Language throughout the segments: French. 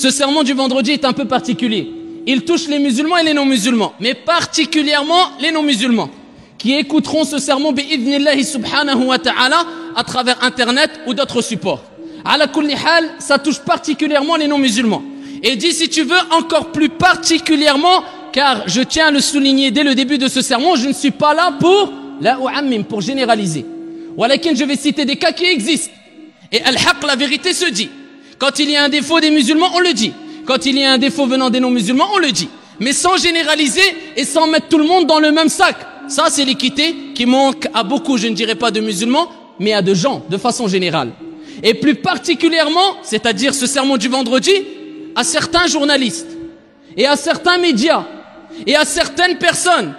ce sermon du vendredi est un peu particulier. Il touche les musulmans et les non-musulmans, mais particulièrement les non-musulmans, qui écouteront ce sermon bi'idhnillahi subhanahu wa ta'ala à travers internet ou d'autres supports. Ala kulli hal, ça touche particulièrement les non-musulmans. Et dit, si tu veux, encore plus particulièrement, car je tiens à le souligner dès le début de ce sermon, je ne suis pas là pour généraliser. Walakin, je vais citer des cas qui existent. Et al-haq, la vérité se dit. Quand il y a un défaut des musulmans, on le dit. Quand il y a un défaut venant des non-musulmans, on le dit. Mais sans généraliser et sans mettre tout le monde dans le même sac. Ça, c'est l'équité qui manque à beaucoup, je ne dirais pas de musulmans, mais à de gens, de façon générale. Et plus particulièrement, c'est-à-dire ce sermon du vendredi, à certains journalistes, et à certains médias, et à certaines personnes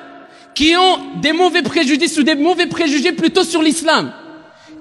qui ont des mauvais préjudices ou des mauvais préjugés plutôt sur l'islam,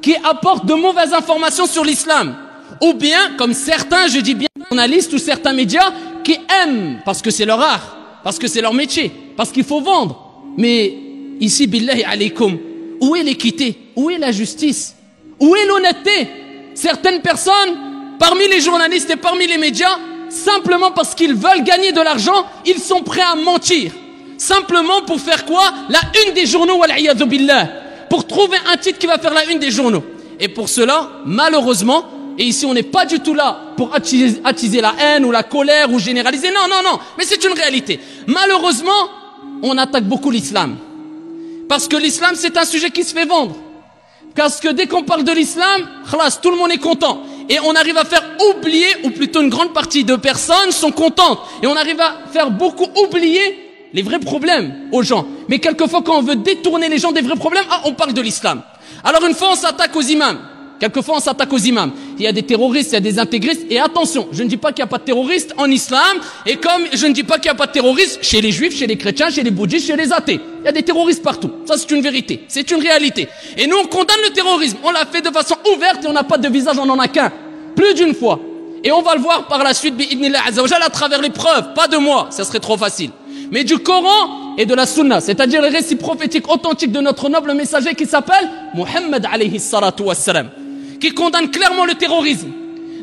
qui apportent de mauvaises informations sur l'islam, ou bien, comme certains, je dis bien journalistes ou certains médias, qui aiment, parce que c'est leur art, parce que c'est leur métier, parce qu'il faut vendre. Mais ici, billahi alaykoum, où est l'équité? Où est la justice? Où est l'honnêteté? Certaines personnes, parmi les journalistes et parmi les médias, simplement parce qu'ils veulent gagner de l'argent, ils sont prêts à mentir. Simplement pour faire quoi? La une des journaux, wal'iyadhu billah. Pour trouver un titre qui va faire la une des journaux. Et pour cela, malheureusement, et ici on n'est pas du tout là pour attiser la haine ou la colère ou généraliser, non, non, non, mais c'est une réalité. Malheureusement, on attaque beaucoup l'islam. Parce que l'islam, c'est un sujet qui se fait vendre. Parce que dès qu'on parle de l'islam, khalas, tout le monde est content. Et on arrive à faire oublier, ou plutôt une grande partie de personnes sont contentes. Et on arrive à faire beaucoup oublier les vrais problèmes aux gens. Mais quelquefois, quand on veut détourner les gens des vrais problèmes, on parle de l'islam. Alors une fois, on s'attaque aux imams. Quelquefois, on s'attaque aux imams. Il y a des terroristes, il y a des intégristes. Et attention, je ne dis pas qu'il n'y a pas de terroristes en islam. Et comme je ne dis pas qu'il n'y a pas de terroristes chez les juifs, chez les chrétiens, chez les bouddhistes, chez les athées. Il y a des terroristes partout. Ça, c'est une vérité. C'est une réalité. Et nous, on condamne le terrorisme. On l'a fait de façon ouverte et on n'a pas de visage, on n'en a qu'un. Plus d'une fois. Et on va le voir par la suite, bi'idhnillah azza wa jalla, à travers les preuves. Pas de moi, ça serait trop facile. Mais du Coran et de la Sunna, c'est-à-dire les récits prophétiques authentiques de notre noble messager qui s'appelle Muhammad alayhi salatu wassalam, qui condamne clairement le terrorisme.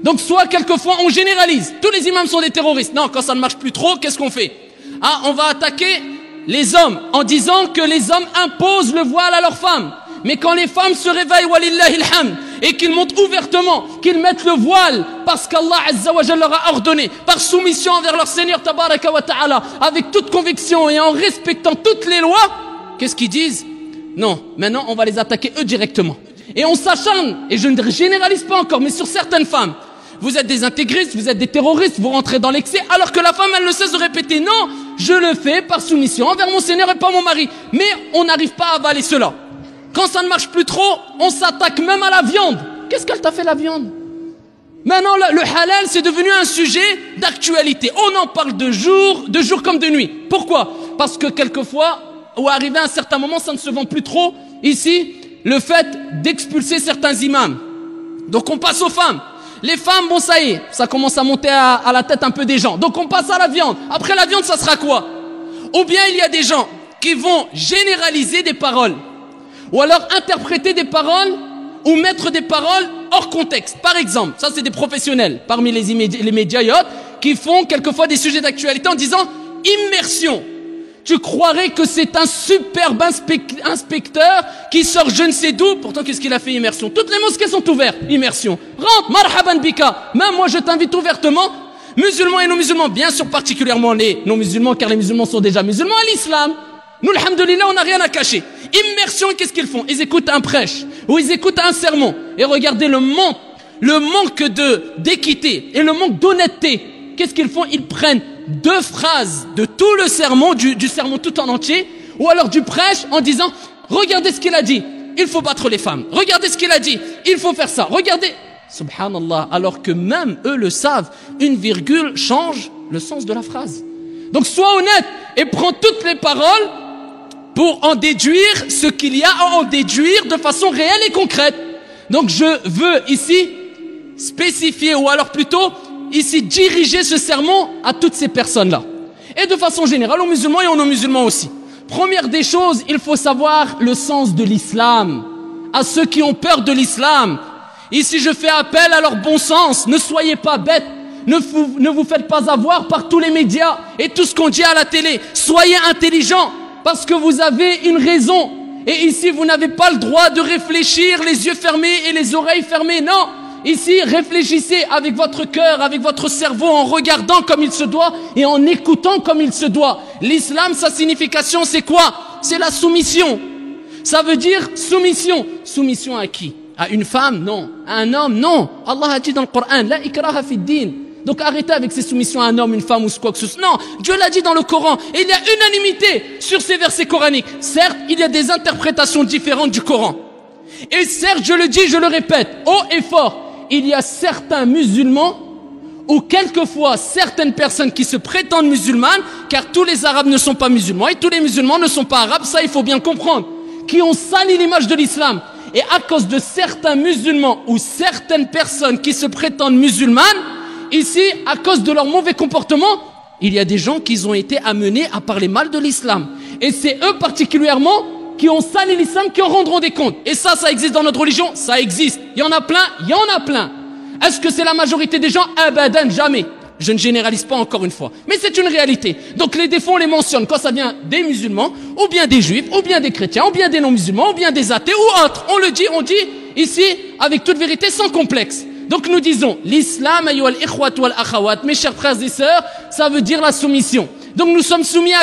Donc soit quelquefois on généralise, tous les imams sont des terroristes. Non, quand ça ne marche plus trop, qu'est-ce qu'on fait? On va attaquer les hommes en disant que les hommes imposent le voile à leurs femmes. Mais quand les femmes se réveillent, walillahi alhamd, et qu'ils montent ouvertement, qu'ils mettent le voile parce qu'Allah Azza wa Jalla leur a ordonné, par soumission envers leur Seigneur Tabaraka wa Ta'ala, avec toute conviction et en respectant toutes les lois, qu'est-ce qu'ils disent? Non, maintenant on va les attaquer eux directement. Et on s'acharne, et je ne généralise pas encore, mais sur certaines femmes. Vous êtes des intégristes, vous êtes des terroristes, vous rentrez dans l'excès, alors que la femme, elle ne cesse de répéter, non, je le fais par soumission envers mon Seigneur et pas mon mari. Mais on n'arrive pas à avaler cela. Quand ça ne marche plus trop, on s'attaque même à la viande. Qu'est-ce qu'elle t'a fait la viande? Maintenant, le halal, c'est devenu un sujet d'actualité. On en parle de jour comme de nuit. Pourquoi? Parce que quelquefois, ou arrivé à un certain moment, ça ne se vend plus trop. Ici, le fait d'expulser certains imams. Donc on passe aux femmes. Les femmes, bon ça y est, ça commence à monter à la tête un peu des gens. Donc on passe à la viande. Après la viande, ça sera quoi? Ou bien il y a des gens qui vont généraliser des paroles. Ou alors interpréter des paroles ou mettre des paroles hors contexte. Par exemple, ça c'est des professionnels parmi les médias et autres qui font quelquefois des sujets d'actualité en disant immersion. Tu croirais que c'est un superbe inspecteur qui sort je ne sais d'où. Pourtant, qu'est-ce qu'il a fait? Immersion. Toutes les mosquées sont ouvertes. Immersion. Rentre, marhaban bika. Même moi, je t'invite ouvertement, musulmans et non-musulmans. Bien sûr, particulièrement les non-musulmans, car les musulmans sont déjà musulmans à l'islam. Nous, alhamdoulilah, on n'a rien à cacher. Immersion, qu'est-ce qu'ils font? Ils écoutent un prêche ou ils écoutent un sermon. Et regardez le manque d'équité et le manque d'honnêteté. Qu'est-ce qu'ils font? Ils prennent 2 phrases de tout le sermon, du sermon tout en entier, ou alors du prêche en disant regardez ce qu'il a dit, il faut battre les femmes. Regardez ce qu'il a dit, il faut faire ça. Regardez, subhanallah, alors que même eux le savent, une virgule change le sens de la phrase. Donc sois honnête et prends toutes les paroles pour en déduire ce qu'il y a à en déduire de façon réelle et concrète. Donc je veux ici spécifier, ou alors plutôt ici diriger ce sermon à toutes ces personnes-là. Et de façon générale, aux musulmans et aux non-musulmans aussi. Première des choses, il faut savoir le sens de l'islam. À ceux qui ont peur de l'islam. Ici, je fais appel à leur bon sens. Ne soyez pas bêtes. Ne vous faites pas avoir par tous les médias et tout ce qu'on dit à la télé. Soyez intelligents parce que vous avez une raison. Et ici, vous n'avez pas le droit de réfléchir les yeux fermés et les oreilles fermées. Non, ici, réfléchissez avec votre cœur, avec votre cerveau, en regardant comme il se doit et en écoutant comme il se doit. L'islam, sa signification, c'est quoi? C'est la soumission. Ça veut dire soumission. Soumission à qui? À une femme? Non. À un homme? Non. Allah a dit dans le Coran, la ikraha fi din. Donc arrêtez avec ces soumissions à un homme, une femme ou quoi que ce soit. Non, Dieu l'a dit dans le Coran. Et il y a unanimité sur ces versets coraniques. Certes, il y a des interprétations différentes du Coran. Et certes, je le dis, je le répète, haut et fort, il y a certains musulmans ou quelquefois certaines personnes qui se prétendent musulmanes, car tous les Arabes ne sont pas musulmans et tous les musulmans ne sont pas arabes, ça il faut bien comprendre, qui ont sali l'image de l'islam. Et à cause de certains musulmans ou certaines personnes qui se prétendent musulmanes, ici, à cause de leur mauvais comportement, il y a des gens qui ont été amenés à parler mal de l'islam. Et c'est eux particulièrement qui ont sali l'islam qui en rendront des comptes. Et ça existe dans notre religion? Ça existe. Il y en a plein, il y en a plein. Est-ce que c'est la majorité des gens? Abadan, jamais. Je ne généralise pas encore une fois. Mais c'est une réalité. Donc les défauts, on les mentionne quand ça vient des musulmans, ou bien des juifs, ou bien des chrétiens, ou bien des non-musulmans, ou bien des athées, ou autres. On le dit, on dit ici, avec toute vérité, sans complexe. Donc nous disons, l'islam, ayyuhal ikhwat wal akhawat, mes chers frères et sœurs, ça veut dire la soumission. Donc nous sommes soumis à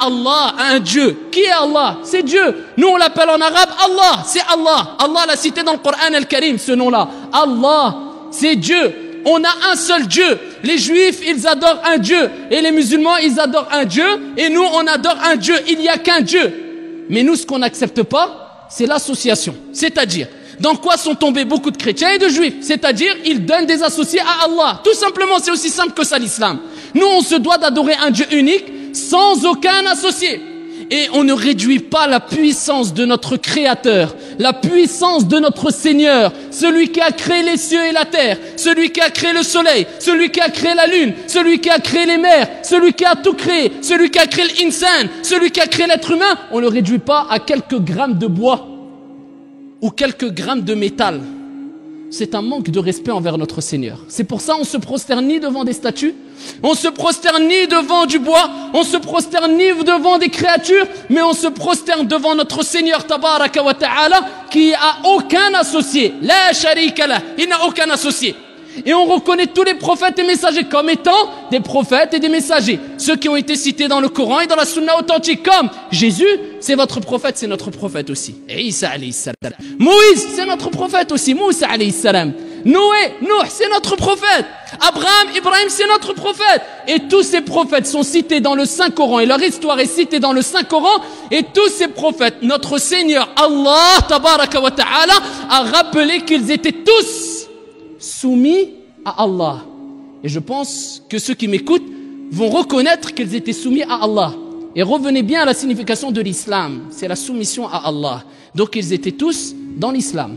Allah, à un Dieu. Qui est Allah? C'est Dieu. Nous on l'appelle en arabe Allah, c'est Allah. Allah l'a cité dans le Coran al-Karim, ce nom-là. Allah, c'est Dieu. On a un seul Dieu. Les juifs, ils adorent un Dieu. Et les musulmans, ils adorent un Dieu. Et nous, on adore un Dieu. Il n'y a qu'un Dieu. Mais nous, ce qu'on n'accepte pas, c'est l'association. C'est-à-dire, dans quoi sont tombés beaucoup de chrétiens et de juifs? C'est-à-dire, ils donnent des associés à Allah. Tout simplement, c'est aussi simple que ça l'islam. Nous, on se doit d'adorer un Dieu unique, sans aucun associé. Et on ne réduit pas la puissance de notre Créateur, la puissance de notre Seigneur, celui qui a créé les cieux et la terre, celui qui a créé le soleil, celui qui a créé la lune, celui qui a créé les mers, celui qui a tout créé, celui qui a créé l'insan, celui qui a créé l'être humain. On ne le réduit pas à quelques grammes de bois ou quelques grammes de métal. C'est un manque de respect envers notre Seigneur. C'est pour ça on se prosterne ni devant des statues, on se prosterne ni devant du bois, on se prosterne ni devant des créatures, mais on se prosterne devant notre Seigneur Tabaraka wa Ta'ala qui a aucun associé. La sharika lah, il n'a aucun associé. Et on reconnaît tous les prophètes et messagers comme étant des prophètes et des messagers. Ceux qui ont été cités dans le Coran et dans la Sunna authentique, comme Jésus, c'est votre prophète, c'est notre prophète aussi. Et Isa alayhi salam. Moïse, c'est notre prophète aussi. Moussa alayhi salam. Noé, Nuh, c'est notre prophète. Abraham, Ibrahim, c'est notre prophète. Et tous ces prophètes sont cités dans le Saint-Coran et leur histoire est citée dans le Saint-Coran. Et tous ces prophètes, notre Seigneur Allah, Tabaraka wa Ta'ala, a rappelé qu'ils étaient tous soumis à Allah. Et je pense que ceux qui m'écoutent vont reconnaître qu'ils étaient soumis à Allah. Et revenez bien à la signification de l'islam. C'est la soumission à Allah. Donc ils étaient tous dans l'islam.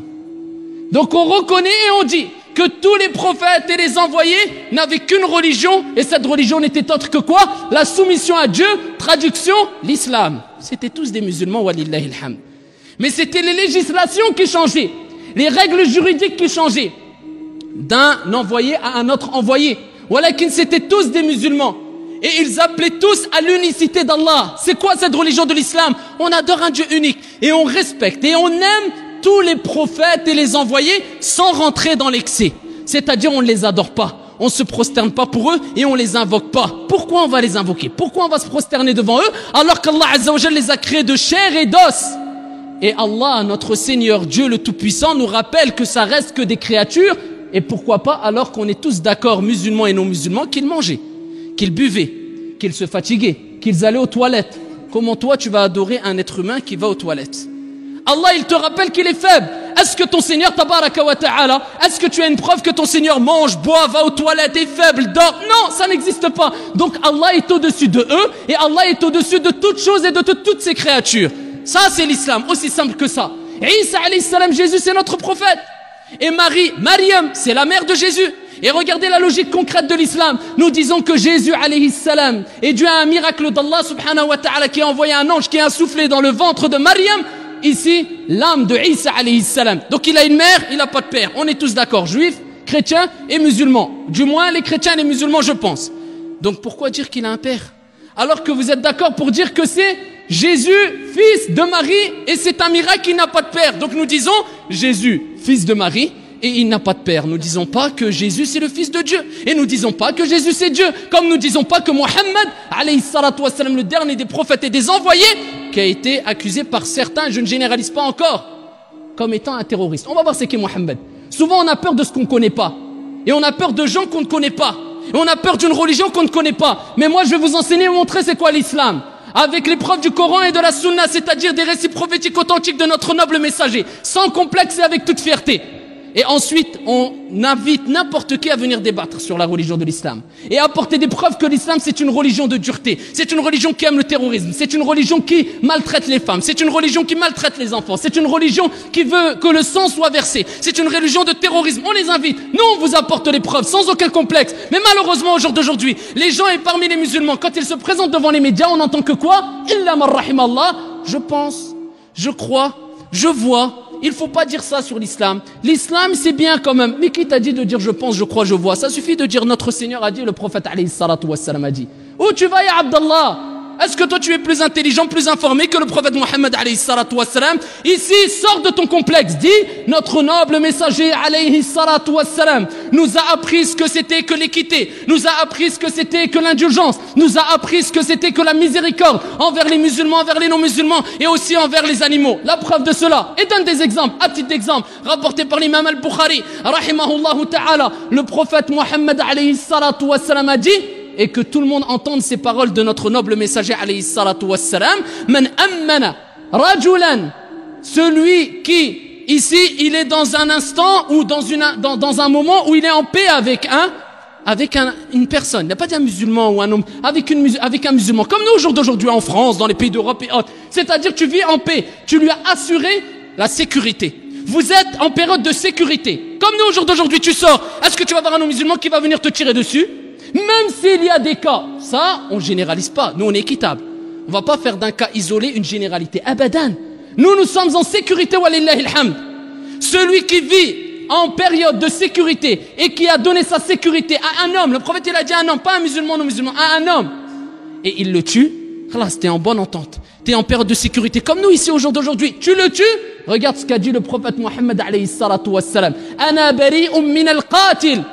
Donc on reconnaît et on dit que tous les prophètes et les envoyés n'avaient qu'une religion. Et cette religion n'était autre que quoi? La soumission à Dieu. Traduction, l'islam. C'était tous des musulmans, walillahi alhamd. Mais c'était les législations qui changeaient. Les règles juridiques qui changeaient. D'un envoyé à un autre envoyé. Walakin c'était tous des musulmans. Et ils appelaient tous à l'unicité d'Allah. C'est quoi cette religion de l'islam? On adore un Dieu unique. Et on respecte et on aime tous les prophètes et les envoyés sans rentrer dans l'excès. C'est-à-dire on ne les adore pas. On ne se prosterne pas pour eux et on les invoque pas. Pourquoi on va les invoquer? Pourquoi on va se prosterner devant eux alors qu'Allah Azza wa Jalla les a créés de chair et d'os? Et Allah, notre Seigneur Dieu le Tout-Puissant, nous rappelle que ça reste que des créatures. Et pourquoi pas alors qu'on est tous d'accord, musulmans et non musulmans, qu'ils mangeaient, qu'ils buvaient, qu'ils se fatiguaient, qu'ils allaient aux toilettes. Comment toi tu vas adorer un être humain qui va aux toilettes? Allah il te rappelle qu'il est faible. Est-ce que ton Seigneur Tabaraka wa Ta'ala, est-ce que tu as une preuve que ton Seigneur mange, boit, va aux toilettes, est faible, dort? Non, ça n'existe pas. Donc Allah est au-dessus de eux et Allah est au-dessus de toutes choses et de toutes ces créatures. Ça c'est l'islam, aussi simple que ça. Et Isa alayhi salam, Jésus c'est notre prophète. Et Marie, Mariam, c'est la mère de Jésus. Et regardez la logique concrète de l'islam. Nous disons que Jésus, alayhi salam, est dû à un miracle d'Allah, subhanahu wa ta'ala, qui a envoyé un ange qui a soufflé dans le ventre de Mariam. Ici, l'âme de Isa, alayhi salam. Donc il a une mère, il n'a pas de père. On est tous d'accord, juifs, chrétiens et musulmans. Du moins, les chrétiens et les musulmans, je pense. Donc pourquoi dire qu'il a un père? Alors que vous êtes d'accord pour dire que c'est Jésus, fils de Marie, et c'est un miracle qu'il n'a pas de père. Donc nous disons Jésus, fils de Marie, et il n'a pas de père. Nous disons pas que Jésus c'est le fils de Dieu. Et nous disons pas que Jésus c'est Dieu. Comme nous disons pas que Mohammed, alayhi salatu wassalam, le dernier des prophètes et des envoyés, qui a été accusé par certains, je ne généralise pas encore, comme étant un terroriste. On va voir c'est qui Mohammed. Souvent on a peur de ce qu'on ne connaît pas. Et on a peur de gens qu'on ne connaît pas. Et on a peur d'une religion qu'on ne connaît pas. Mais moi je vais vous enseigner et vous montrer c'est quoi l'islam. Avec les preuves du Coran et de la Sunna, c'est-à-dire des récits prophétiques authentiques de notre noble messager, sans complexe et avec toute fierté. Et ensuite, on invite n'importe qui à venir débattre sur la religion de l'islam. Et apporter des preuves que l'islam, c'est une religion de dureté. C'est une religion qui aime le terrorisme. C'est une religion qui maltraite les femmes. C'est une religion qui maltraite les enfants. C'est une religion qui veut que le sang soit versé. C'est une religion de terrorisme. On les invite. Nous, on vous apporte les preuves sans aucun complexe. Mais malheureusement, au jour d'aujourd'hui, les gens et parmi les musulmans, quand ils se présentent devant les médias, on n'entend que quoi? Illa man rahimallah. Je pense, je crois, je vois. Il faut pas dire ça sur l'islam. L'islam, c'est bien quand même. Mais qui t'a dit de dire je pense, je crois, je vois? Ça suffit de dire notre Seigneur a dit, le prophète alayhi salatu wassalam a dit. Où tu vas, ya Abdallah? Est-ce que toi tu es plus intelligent, plus informé que le prophète Mohammed alayhi salatu wassalam? Ici, sors de ton complexe. Dis, notre noble messager alayhi salatu wassalam nous a appris ce que c'était que l'équité, nous a appris ce que c'était que l'indulgence, nous a appris ce que c'était que la miséricorde envers les musulmans, envers les non-musulmans et aussi envers les animaux. La preuve de cela, et donne des exemples, à titre d'exemple, rapporté par l'imam al-Bukhari, rahimahullah ta'ala, le prophète Mohammed alayhi salatu wassalam a dit, et que tout le monde entende ces paroles de notre noble messager alayhi salatu wassalam, man ammana rajulan, celui qui ici il est dans un instant ou dans un moment où il est en paix avec une personne. Il n'a pas dit un musulman ou un homme, avec un musulman, comme nous au jour d'aujourd'hui en France, dans les pays d'Europe et autres. C'est-à-dire que tu vis en paix, tu lui as assuré la sécurité. Vous êtes en période de sécurité. Comme nous au jour d'aujourd'hui, tu sors, est-ce que tu vas voir un non-musulman qui va venir te tirer dessus? Même s'il y a des cas, ça, on généralise pas. Nous, on est équitable. On va pas faire d'un cas isolé une généralité. Abadan. Nous sommes en sécurité, walillahi alhamd. Celui qui vit en période de sécurité et qui a donné sa sécurité à un homme, le prophète il a dit à un homme, pas un musulman, non musulman, à un homme, et il le tue, là, t'es en bonne entente. T'es en période de sécurité. Comme nous ici au jour d'aujourd'hui. Tu le tues? Regarde ce qu'a dit le prophète Mohammed alayhi salatu wassalam. Ana bari'un min al-qatil.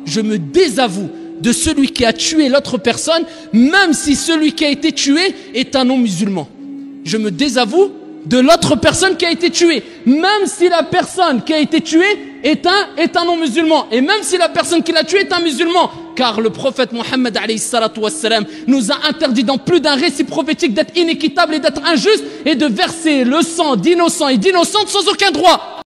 Je me désavoue de celui qui a tué l'autre personne, même si celui qui a été tué est un non-musulman. Je me désavoue de l'autre personne qui a été tuée, même si la personne qui a été tuée est un non-musulman, et même si la personne qui l'a tué est un musulman, car le prophète Mohammed alayhi salatu wassalam nous a interdit dans plus d'un récit prophétique d'être inéquitable et d'être injuste et de verser le sang d'innocents et d'innocentes sans aucun droit.